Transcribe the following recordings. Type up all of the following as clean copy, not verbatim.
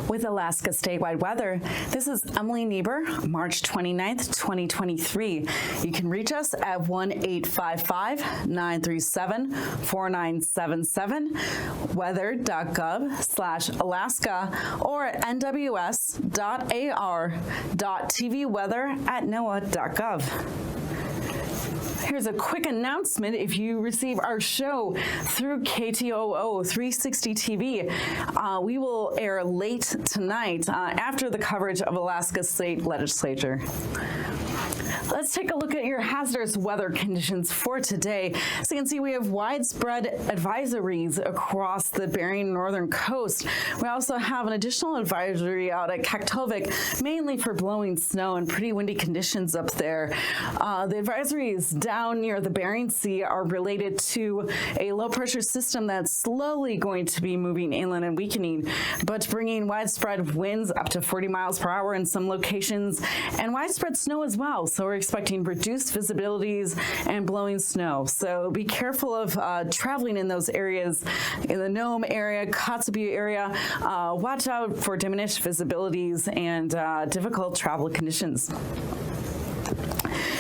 With Alaska statewide weather, this is Emily Niebuhr, March 29th, 2023. You can reach us at 1-855-937-4977, weather.gov/Alaska, or at nws.ar.tvweather@noaa.gov. Here's a quick announcement. If you receive our show through KTOO 360 TV, we will air late tonight after the coverage of Alaska State Legislature. Let's take a look at your hazardous weather conditions for today. So you can see we have widespread advisories across the Bering northern coast. We also have an additional advisory out at Kaktovik, mainly for blowing snow and pretty windy conditions up there. The advisories down near the Bering Sea are related to a low pressure system that's slowly going to be moving inland and weakening, but bringing widespread winds up to 40 miles per hour in some locations and widespread snow as well. So we're expecting reduced visibilities and blowing snow. So be careful of traveling in those areas, in the Nome area, Kotzebue area. Watch out for diminished visibilities and difficult travel conditions.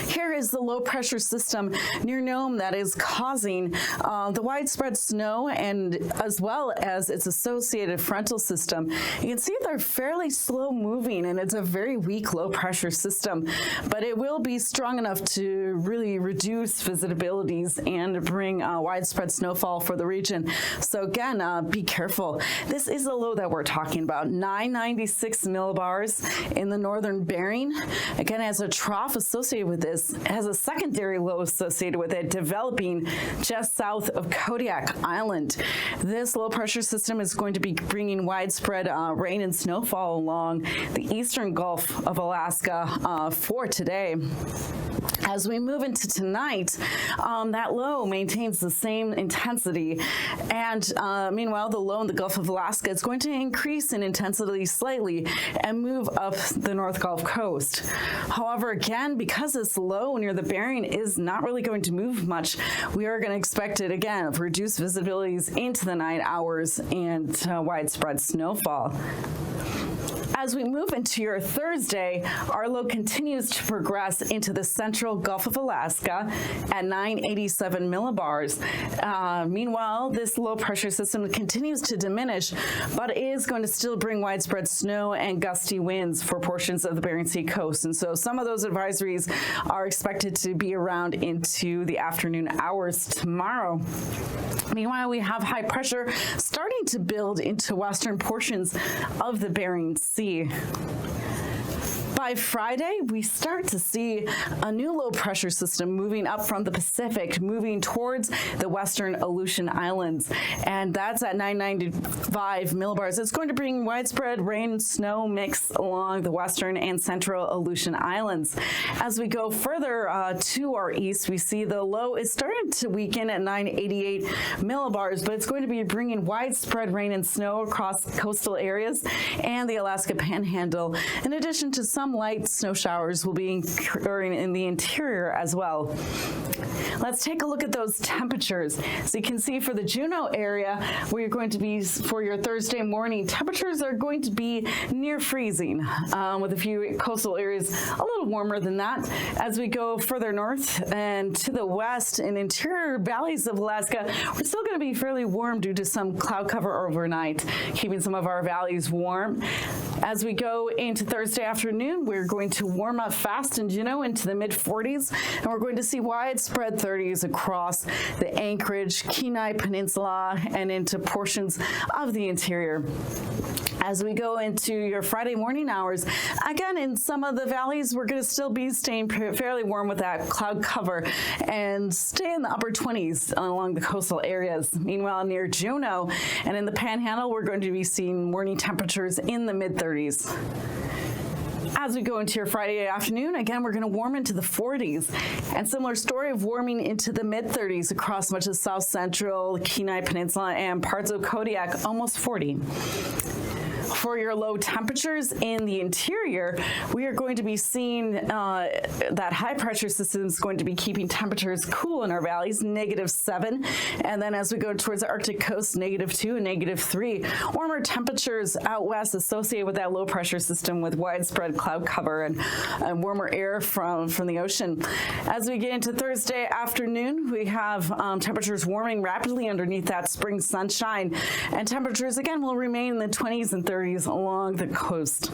Here is the low pressure system near Nome that is causing the widespread snow, and as well as its associated frontal system. You can see they're fairly slow moving, and it's a very weak low pressure system, but it will be strong enough to really reduce visibilities and bring widespread snowfall for the region. So again, be careful. This is a low that we're talking about, 996 millibars in the northern Bering. Again, as a trough associated with this, has a secondary low associated with it developing just south of Kodiak Island. This low pressure system is going to be bringing widespread rain and snowfall along the eastern Gulf of Alaska for today. As we move into tonight, that low maintains the same intensity, and meanwhile, the low in the Gulf of Alaska is going to increase in intensity slightly and move up the North Gulf Coast. However, again, because this low near the Bering is not really going to move much, we are going to expect it again of reduced visibilities into the night hours and widespread snowfall. As we move into your Thursday, our low continues to progress into the central Gulf of Alaska at 987 millibars. Meanwhile, this low pressure system continues to diminish, but is going to still bring widespread snow and gusty winds for portions of the Bering Sea coast. And so some of those advisories are expected to be around into the afternoon hours tomorrow. Meanwhile, we have high pressure starting to build into western portions of the Bering Sea. By Friday, we start to see a new low pressure system moving up from the Pacific, moving towards the western Aleutian Islands, and that's at 995 millibars. It's going to bring widespread rain and snow mix along the western and central Aleutian Islands. As we go further to our east, we see the low is starting to weaken at 988 millibars, but it's going to be bringing widespread rain and snow across coastal areas and the Alaska Panhandle, in addition to some light snow showers will be occurring in the interior as well. Let's take a look at those temperatures. So you can see for the Juneau area, where you're going to be for your Thursday morning, temperatures are going to be near freezing, with a few coastal areas a little warmer than that. As we go further north and to the west and interior valleys of Alaska, we're still going to be fairly warm due to some cloud cover overnight, keeping some of our valleys warm. As we go into Thursday afternoon, we're going to warm up fast in Juneau into the mid-40s, and we're going to see widespread 30s across the Anchorage, Kenai Peninsula, and into portions of the interior. As we go into your Friday morning hours, again, in some of the valleys, we're going to still be staying fairly warm with that cloud cover and stay in the upper 20s along the coastal areas. Meanwhile, near Juneau and in the Panhandle, we're going to be seeing morning temperatures in the mid-30s. As we go into your Friday afternoon, again, we're going to warm into the 40s. And similar story of warming into the mid-30s across much of south central, Kenai Peninsula, and parts of Kodiak, almost 40. For your low temperatures in the interior, we are going to be seeing that high pressure system is going to be keeping temperatures cool in our valleys, -7. And then as we go towards the Arctic coast, -2 and -3. Warmer temperatures out west associated with that low pressure system with widespread cloud cover and warmer air from the ocean. As we get into Thursday afternoon, we have temperatures warming rapidly underneath that spring sunshine. And temperatures, again, will remain in the 20s and 30s along the coast.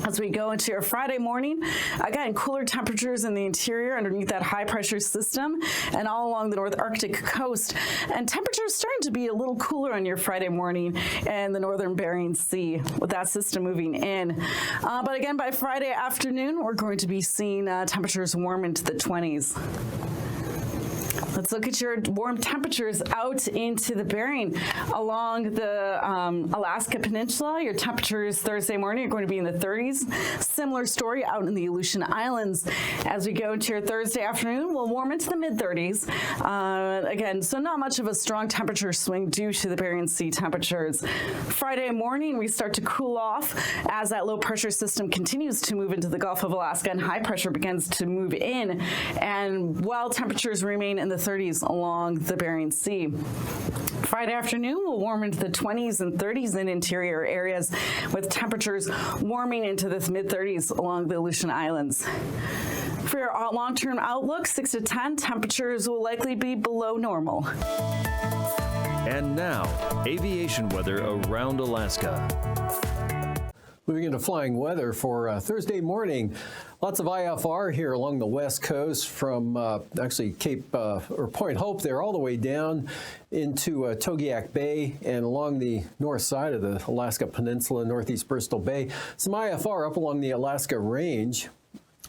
As we go into your Friday morning, again, cooler temperatures in the interior underneath that high pressure system and all along the North Arctic coast. And temperatures starting to be a little cooler on your Friday morning in the northern Bering Sea with that system moving in. But again, by Friday afternoon, we're going to be seeing temperatures warm into the 20s. Let's look at your warm temperatures out into the Bering. Along the Alaska Peninsula, your temperatures Thursday morning are going to be in the 30s. Similar story out in the Aleutian Islands. As we go into your Thursday afternoon, we'll warm into the mid-30s. Again, so not much of a strong temperature swing due to the Bering Sea temperatures. Friday morning, we start to cool off as that low pressure system continues to move into the Gulf of Alaska and high pressure begins to move in. And while temperatures remain in the 30s along the Bering Sea. Friday afternoon, we'll warm into the 20s and 30s in interior areas with temperatures warming into the mid-30s along the Aleutian Islands. For your long-term outlook, 6 to 10, temperatures will likely be below normal. And now, aviation weather around Alaska. Moving into flying weather for Thursday morning. Lots of IFR here along the west coast from actually Cape or Point Hope there all the way down into Togiak Bay and along the north side of the Alaska Peninsula, northeast Bristol Bay. Some IFR up along the Alaska Range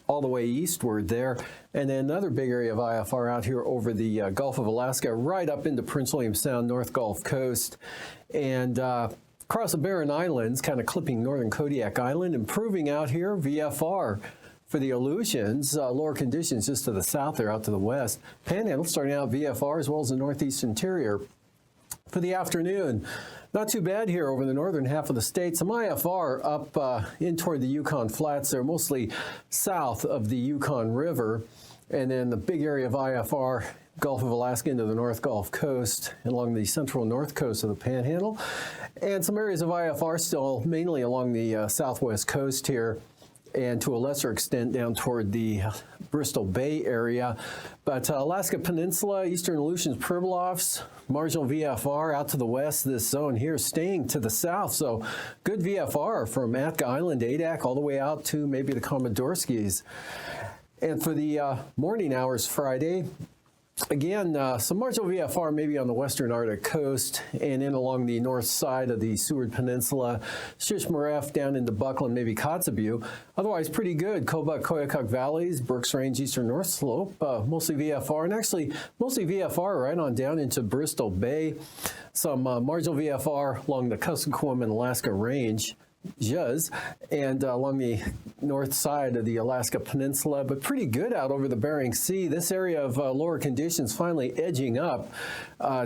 all the way eastward there. And then another big area of IFR out here over the Gulf of Alaska, right up into Prince William Sound, North Gulf Coast. And across the Barren Islands, kind of clipping northern Kodiak Island, improving out here, VFR for the Aleutians, lower conditions just to the south there, out to the west. Panhandle starting out VFR as well as the northeast interior. For the afternoon, not too bad here over the northern half of the state. Some IFR up in toward the Yukon Flats there, mostly south of the Yukon River. And then the big area of IFR, Gulf of Alaska into the North Gulf Coast and along the central north coast of the Panhandle. And some areas of IFR still mainly along the southwest coast here and to a lesser extent down toward the Bristol Bay area. But Alaska Peninsula, Eastern Aleutians, Pribilofs, marginal VFR out to the west, this zone here staying to the south. So good VFR from Atka Island, Adak, all the way out to maybe the Komodorskis. And for the morning hours Friday, again, some marginal VFR maybe on the western Arctic coast and in along the north side of the Seward Peninsula, Shishmaref down into Buckland, maybe Kotzebue. Otherwise, pretty good. Kobuk, Koyukuk Valleys, Brooks Range, Eastern North Slope, mostly VFR, and actually mostly VFR right on down into Bristol Bay. Some marginal VFR along the Kuskokwim and Alaska Range. And along the north side of the Alaska Peninsula, but pretty good out over the Bering Sea. This area of lower conditions finally edging up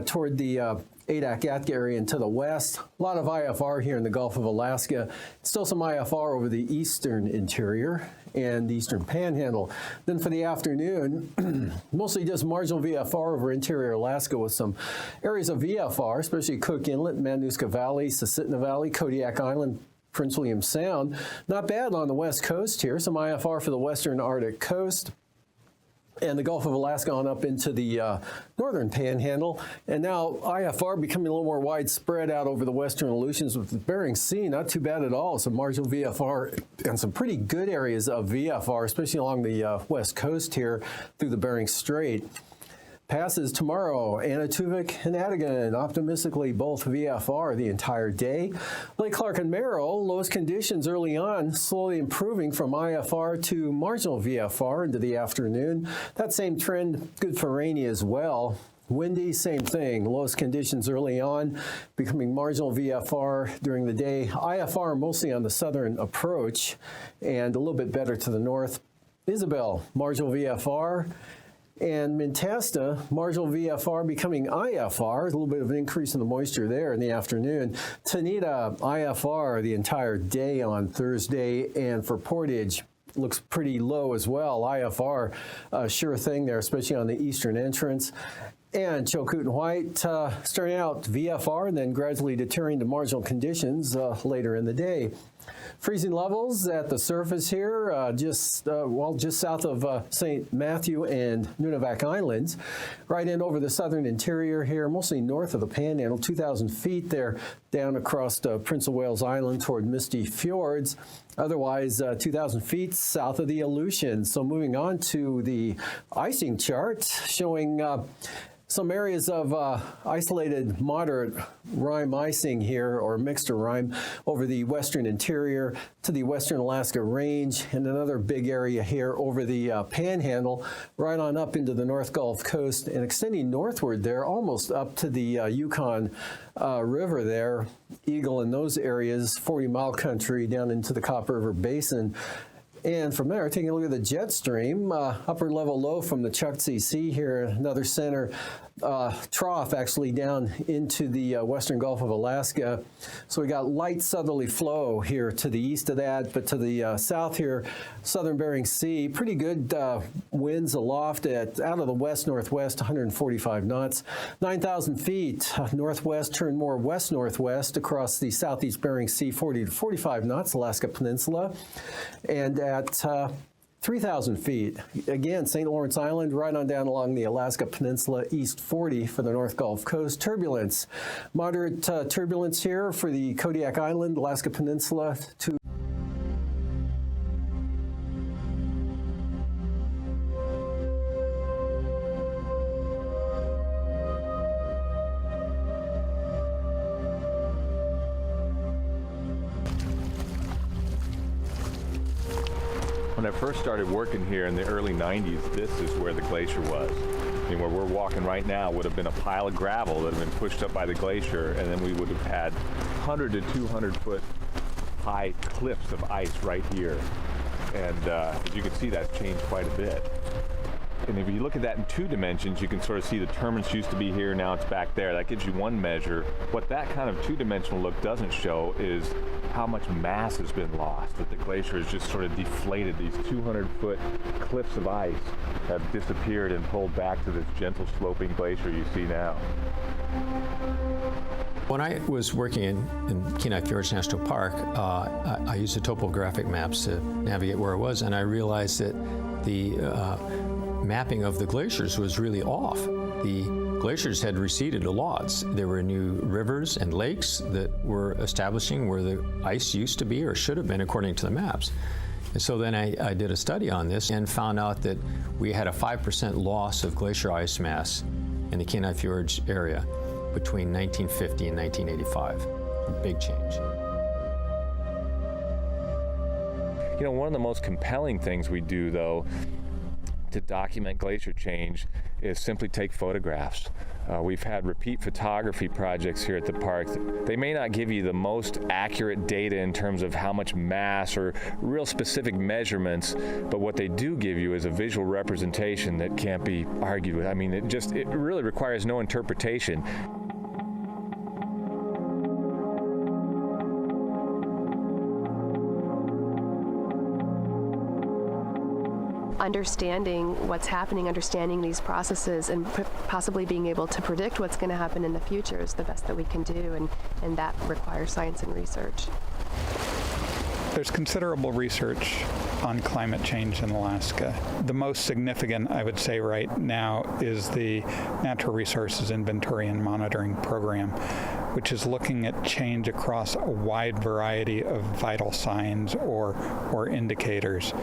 toward the Adak Atka area and to the west. A lot of IFR here in the Gulf of Alaska. Still some IFR over the eastern interior and the eastern panhandle. Then for the afternoon, mostly just marginal VFR over interior Alaska with some areas of VFR, especially Cook Inlet, Matanuska Valley, Susitna Valley, Kodiak Island, Prince William Sound. Not bad on the west coast here. Some IFR for the western Arctic coast and the Gulf of Alaska on up into the northern panhandle. And now IFR becoming a little more widespread out over the western Aleutians with the Bering Sea. Not too bad at all. Some marginal VFR and some pretty good areas of VFR, especially along the west coast here through the Bering Strait. passes tomorrow. Anatuvik and Adigan optimistically both VFR the entire day. Lake Clark and Merrill, lowest conditions early on, slowly improving from IFR to marginal VFR into the afternoon. That same trend good for rainy as well. Windy, same thing. Lowest conditions early on, becoming marginal VFR during the day. IFR mostly on the southern approach and a little bit better to the north. Isabel, marginal VFR. And Mintasta, marginal VFR becoming IFR, a little bit of an increase in the moisture there in the afternoon. Tanita, IFR the entire day on Thursday. And for Portage, looks pretty low as well. IFR, sure thing there, especially on the eastern entrance. And Chilkoot and White starting out VFR and then gradually deterring to marginal conditions later in the day. Freezing levels at the surface here, just south of St. Matthew and Nunavak Islands, right in over the southern interior here, mostly north of the Panhandle, 2,000 feet there, down across Prince of Wales Island toward Misty Fjords. Otherwise, 2,000 feet south of the Aleutians. So moving on to the icing chart, showing some areas of isolated moderate rime icing here, or mixed rime, over the western interior to the western Alaska Range, and another big area here over the Panhandle, right on up into the North Gulf Coast and extending northward there, almost up to the Yukon River there, Eagle in those areas, 40-mile country down into the Copper River Basin. And from there, taking a look at the jet stream, upper level low from the Chukchi Sea here, another center trough actually down into the western Gulf of Alaska. So we got light southerly flow here to the east of that, but to the south here, southern Bering Sea, pretty good winds aloft at out of the west-northwest, 145 knots. 9,000 feet northwest, turn more west-northwest across the southeast Bering Sea, 40 to 45 knots, Alaska Peninsula. And at 3,000 feet, again, St. Lawrence Island, right on down along the Alaska Peninsula, east 40 for the North Gulf Coast. Turbulence, moderate turbulence here for the Kodiak Island, Alaska Peninsula to When I first started working here in the early 90s, this is where the glacier was. I mean, where we're walking right now would have been a pile of gravel that had been pushed up by the glacier, and then we would have had 100 to 200 foot high cliffs of ice right here. And as you can see, that's changed quite a bit. And if you look at that in 2 dimensions, you can sort of see the terminus used to be here, now it's back there. That gives you one measure. What that kind of 2-dimensional look doesn't show is how much mass has been lost, that the glacier has just sort of deflated. These 200-foot cliffs of ice have disappeared and pulled back to this gentle sloping glacier you see now. When I was working in Kenai Fjords National Park, I used the topographic maps to navigate where I was, and I realized that the mapping of the glaciers was really off. The glaciers had receded a lot. There were new rivers and lakes that were establishing where the ice used to be or should have been according to the maps. And so then I did a study on this and found out that we had a 5% loss of glacier ice mass in the Kenai Fjords area between 1950 and 1985. A big change. You know, one of the most compelling things we do, though, to document glacier change is simply take photographs. We've had repeat photography projects here at the park. They may not give you the most accurate data in terms of how much mass or real specific measurements, but what they do give you is a visual representation that can't be argued with. I mean, it really requires no interpretation. Understanding what's happening, understanding these processes, and possibly being able to predict what's going to happen in the future is the best that we can do, and that requires science and research. There's considerable research on climate change in Alaska. The most significant, I would say right now, is the Natural Resources Inventory and Monitoring Program, which is looking at change across a wide variety of vital signs or indicators.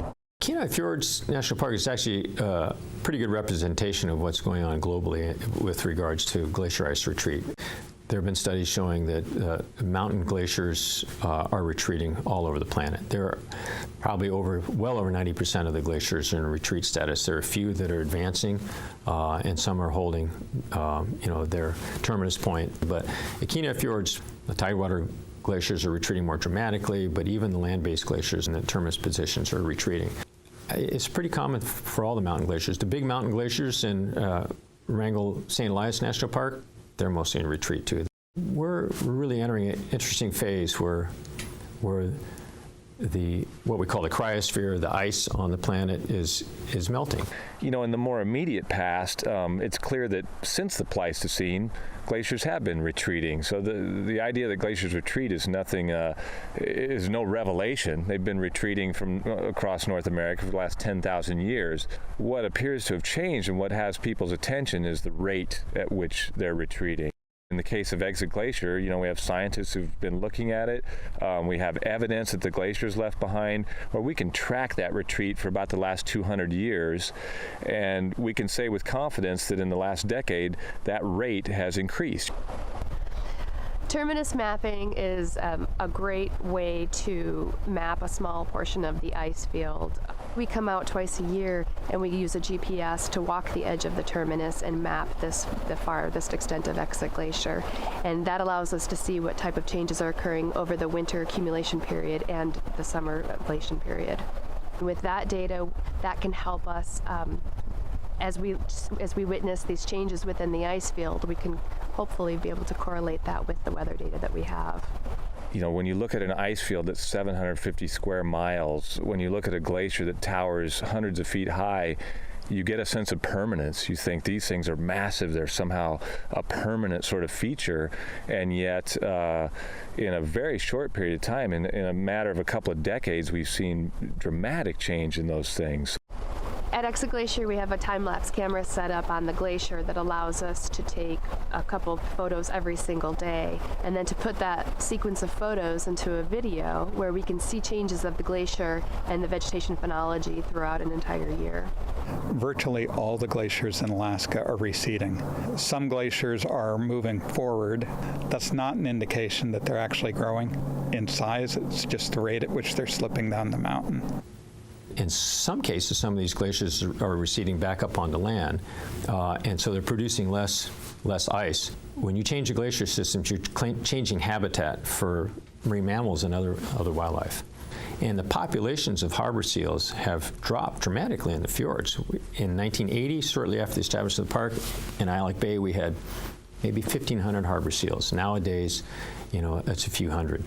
Kenai Fjords National Park is actually a pretty good representation of what's going on globally with regards to glacier ice retreat. There have been studies showing that mountain glaciers are retreating all over the planet. There are probably well over 90% of the glaciers are in retreat status. There are a few that are advancing, and some are holding, their terminus point. But the Kenai Fjords, the tidewater glaciers are retreating more dramatically, but even the land-based glaciers in the terminus positions are retreating. It's pretty common for all the mountain glaciers. The big mountain glaciers in Wrangell St. Elias National Park, they're mostly in retreat too. We're really entering an interesting phase where what we call the cryosphere, the ice on the planet, is melting. You know, in the more immediate past, it's clear that since the Pleistocene, glaciers have been retreating. So the idea that glaciers retreat is no revelation. They've been retreating from across North America for the last 10,000 years. What appears to have changed and what has people's attention is the rate at which they're retreating. In the case of Exit Glacier, you know, we have scientists who've been looking at it. We have evidence that the glaciers left behind, where we can track that retreat for about the last 200 years, and we can say with confidence that in the last decade, that rate has increased. Terminus mapping is a great way to map a small portion of the ice field. We come out twice a year and we use a GPS to walk the edge of the terminus and map the farthest extent of Exit Glacier. And that allows us to see what type of changes are occurring over the winter accumulation period and the summer ablation period. With that data, that can help us as we witness these changes within the ice field, we can hopefully be able to correlate that with the weather data that we have. You know, when you look at an ice field that's 750 square miles, when you look at a glacier that towers hundreds of feet high, you get a sense of permanence. You think these things are massive, they're somehow a permanent sort of feature, and yet in a very short period of time, in a matter of a couple of decades, we've seen dramatic change in those things. At Exit Glacier, we have a time-lapse camera set up on the glacier that allows us to take a couple of photos every single day, and then to put that sequence of photos into a video where we can see changes of the glacier and the vegetation phenology throughout an entire year. Virtually all the glaciers in Alaska are receding. Some glaciers are moving forward. That's not an indication that they're actually growing in size. It's just the rate at which they're slipping down the mountain. In some cases, some of these glaciers are receding back up onto land, and so they're producing less ice. When you change the glacier systems, you're changing habitat for marine mammals and other wildlife. And the populations of harbor seals have dropped dramatically in the fjords. In 1980, shortly after the establishment of the park, in Eilach Bay, we had maybe 1,500 harbor seals. Nowadays, you know, it's a few hundred.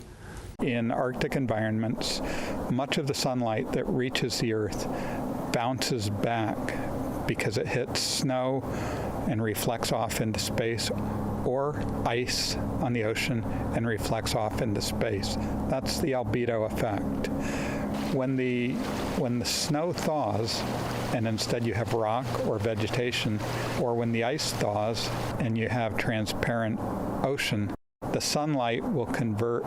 In Arctic environments, much of the sunlight that reaches the Earth bounces back because it hits snow and reflects off into space, or ice on the ocean and reflects off into space. That's the albedo effect. When the snow thaws and instead you have rock or vegetation, or when the ice thaws and you have transparent ocean, the sunlight will convert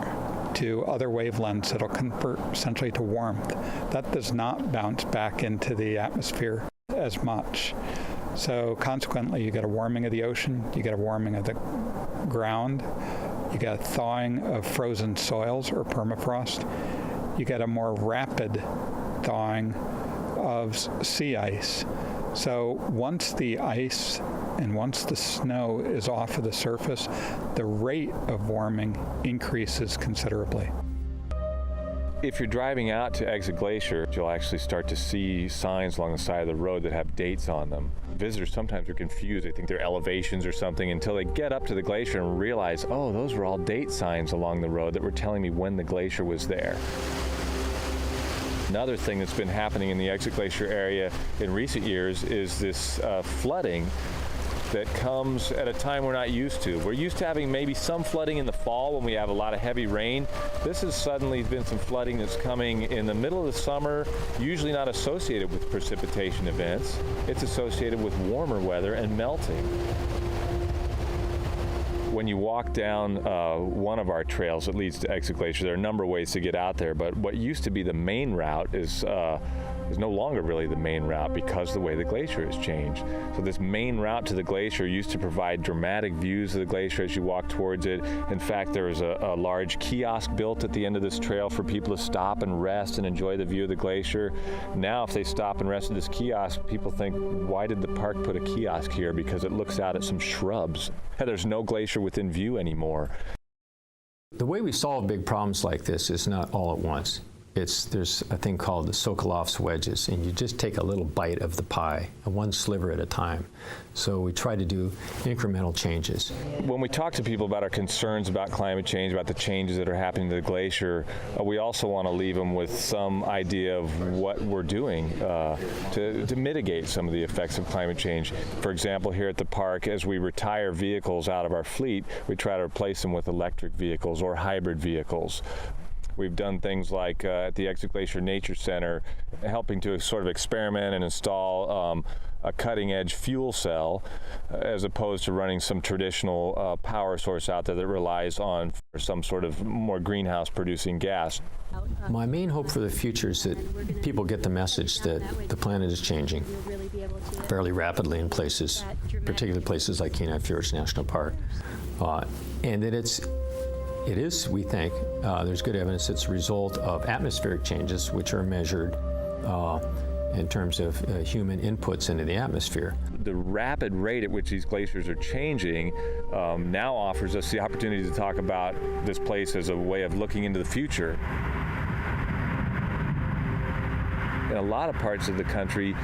to other wavelengths that'll convert essentially to warmth. That does not bounce back into the atmosphere as much. So consequently, you get a warming of the ocean, you get a warming of the ground, you get a thawing of frozen soils or permafrost, you get a more rapid thawing of sea ice. So once the ice and once the snow is off of the surface, the rate of warming increases considerably. If you're driving out to Exit Glacier, you'll actually start to see signs along the side of the road that have dates on them. Visitors sometimes are confused. They think they're elevations or something until they get up to the glacier and realize, oh, those were all date signs along the road that were telling me when the glacier was there. Another thing that's been happening in the Exit Glacier area in recent years is this flooding that comes at a time we're not used to. We're used to having maybe some flooding in the fall when we have a lot of heavy rain. This has suddenly been some flooding that's coming in the middle of the summer, usually not associated with precipitation events. It's associated with warmer weather and melting. When you walk down one of our trails that leads to Exit Glacier, there are a number of ways to get out there, but what used to be the main route is is no longer really the main route because of the way the glacier has changed. So this main route to the glacier used to provide dramatic views of the glacier as you walk towards it. In fact, there was a large kiosk built at the end of this trail for people to stop and rest and enjoy the view of the glacier. Now, if they stop and rest at this kiosk, people think, why did the park put a kiosk here? Because it looks out at some shrubs. There's no glacier within view anymore. The way we solve big problems like this is not all at once. There's a thing called the Sokolov's wedges, and you just take a little bite of the pie, one sliver at a time. So we try to do incremental changes. When we talk to people about our concerns about climate change, about the changes that are happening to the glacier, we also want to leave them with some idea of what we're doing to mitigate some of the effects of climate change. For example, here at the park, as we retire vehicles out of our fleet, we try to replace them with electric vehicles or hybrid vehicles. We've done things like at the Glacial Nature Center, helping to sort of experiment and install a cutting-edge fuel cell, as opposed to running some traditional power source out there that relies on some sort of more greenhouse-producing gas. My main hope for the future is that people get the message that the planet is changing fairly rapidly in places, particularly places like Kenai Fjords National Park, and that it is, we think, there's good evidence it's a result of atmospheric changes, which are measured in terms of human inputs into the atmosphere. The rapid rate at which these glaciers are changing now offers us the opportunity to talk about this place as a way of looking into the future. In a lot of parts of the country,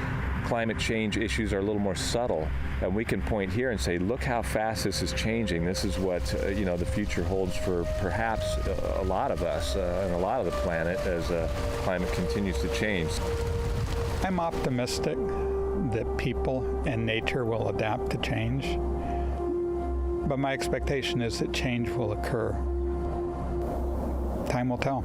climate change issues are a little more subtle, and we can point here and say, look how fast this is changing. This is what the future holds for perhaps a lot of us and a lot of the planet as climate continues to change. I'm optimistic that people and nature will adapt to change, but my expectation is that change will occur. Time will tell.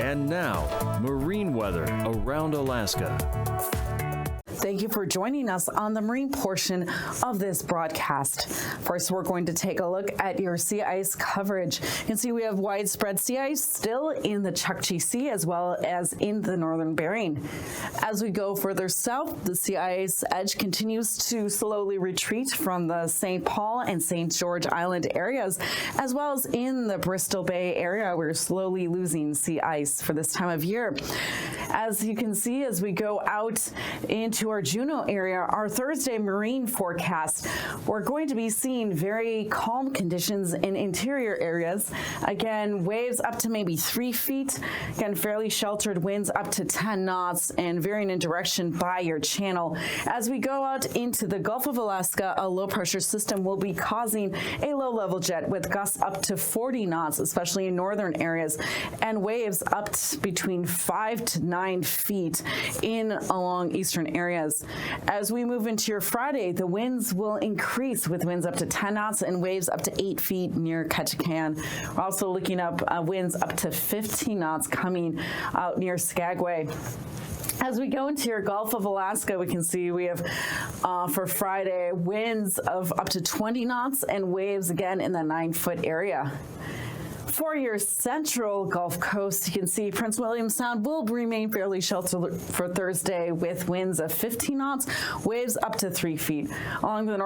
And now, marine weather around Alaska. Thank you for joining us on the marine portion of this broadcast. First, we're going to take a look at your sea ice coverage. You can see we have widespread sea ice still in the Chukchi Sea as well as in the northern Bering. As we go further south, the sea ice edge continues to slowly retreat from the St. Paul and St. George Island areas, as well as in the Bristol Bay area. We're slowly losing sea ice for this time of year. As you can see, as we go out into our Juneau area, our Thursday marine forecast, we're going to be seeing very calm conditions in interior areas. Again, waves up to maybe 3 feet. Again, fairly sheltered winds up to 10 knots and varying in direction by your channel. As we go out into the Gulf of Alaska, a low pressure system will be causing a low level jet with gusts up to 40 knots, especially in northern areas, and waves up between 5 to 9 feet in along eastern areas. As we move into your Friday, the winds will increase with winds up to 10 knots and waves up to 8 feet near Ketchikan. We're also looking up winds up to 15 knots coming out near Skagway. As we go into your Gulf of Alaska, we can see we have for Friday winds of up to 20 knots and waves again in the 9-foot area. For your central Gulf Coast, you can see Prince William Sound will remain fairly sheltered for Thursday with winds of 15 knots, waves up to 3 feet. Along the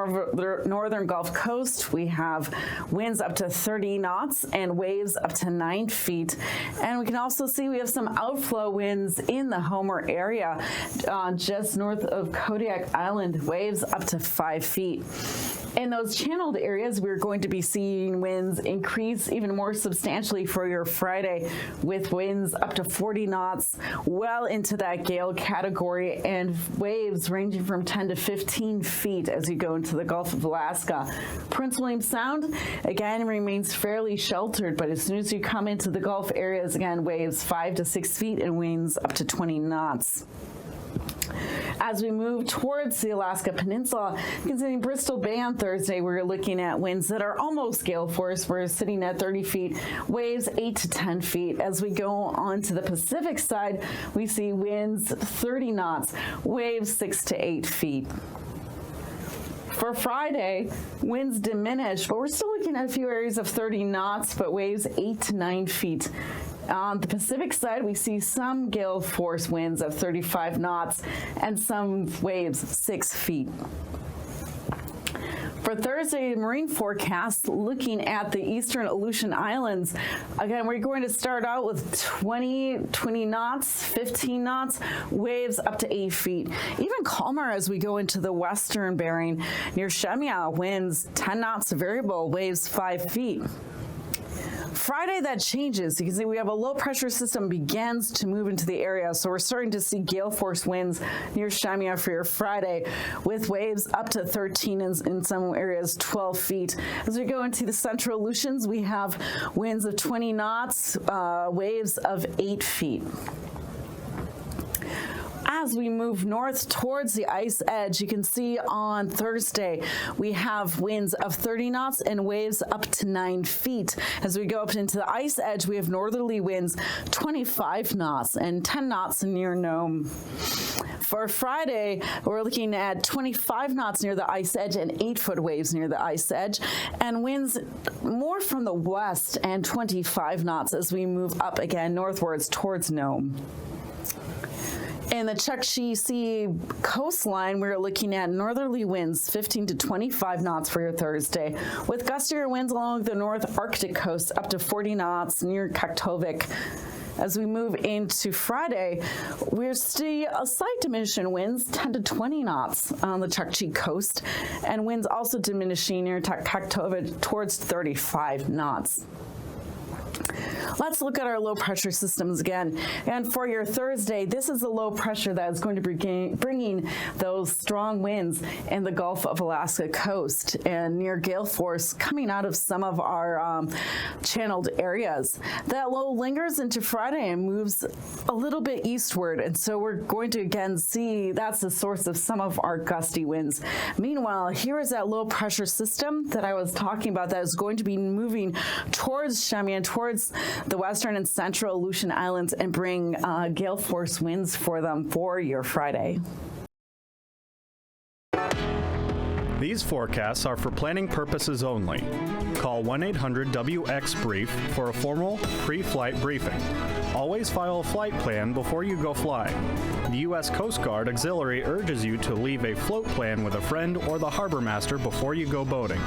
northern Gulf Coast, we have winds up to 30 knots and waves up to 9 feet. And we can also see we have some outflow winds in the Homer area, just north of Kodiak Island, waves up to 5 feet. In those channeled areas, we're going to be seeing winds increase even more substantially for your Friday, with winds up to 40 knots, well into that gale category, and waves ranging from 10 to 15 feet as you go into the Gulf of Alaska. Prince William Sound, again, remains fairly sheltered, but as soon as you come into the Gulf areas, again, waves 5 to 6 feet and winds up to 20 knots. As we move towards the Alaska Peninsula, considering Bristol Bay on Thursday, we're looking at winds that are almost gale force. We're sitting at 30 feet, waves 8 to 10 feet. As we go on to the Pacific side, we see winds 30 knots, waves 6 to 8 feet. For Friday, winds diminish, but we're still looking at a few areas of 30 knots, but waves 8 to 9 feet. On the Pacific side, we see some gale force winds of 35 knots and some waves 6 feet. For Thursday, marine forecast, looking at the eastern Aleutian Islands, again, we're going to start out with 20 knots, 15 knots, waves up to 8 feet. Even calmer as we go into the western Bering. Near Shemya, winds 10 knots variable, waves 5 feet. Friday, that changes. You can see we have a low pressure system begins to move into the area. So we're starting to see gale force winds near Shemya for your Friday, with waves up to 13 and in some areas 12 feet. As we go into the central Aleutians, we have winds of 20 knots, waves of 8 feet. As we move north towards the ice edge, you can see on Thursday, we have winds of 30 knots and waves up to 9 feet. As we go up into the ice edge, we have northerly winds 25 knots and 10 knots near Nome. For Friday, we're looking at 25 knots near the ice edge and 8-foot waves near the ice edge, and winds more from the west and 25 knots as we move up again northwards towards Nome. In the Chukchi Sea coastline, we're looking at northerly winds 15 to 25 knots for your Thursday, with gustier winds along the North Arctic coast up to 40 knots near Kaktovik. As we move into Friday, we'll see a slight diminution in winds, 10 to 20 knots on the Chukchi coast, and winds also diminishing near Kaktovik towards 35 knots. Let's look at our low pressure systems again. And for your Thursday, this is the low pressure that is going to be bringing those strong winds in the Gulf of Alaska coast and near gale force coming out of some of our channeled areas. That low lingers into Friday and moves a little bit eastward. And so we're going to again see that's the source of some of our gusty winds. Meanwhile, here is that low pressure system that I was talking about that is going to be moving towards Shemya, towards the western and central Aleutian Islands, and bring gale force winds for them for your Friday. These forecasts are for planning purposes only. Call 1-800-WX-BRIEF for a formal pre-flight briefing. Always file a flight plan before you go flying. The U.S. Coast Guard Auxiliary urges you to leave a float plan with a friend or the harbor master before you go boating.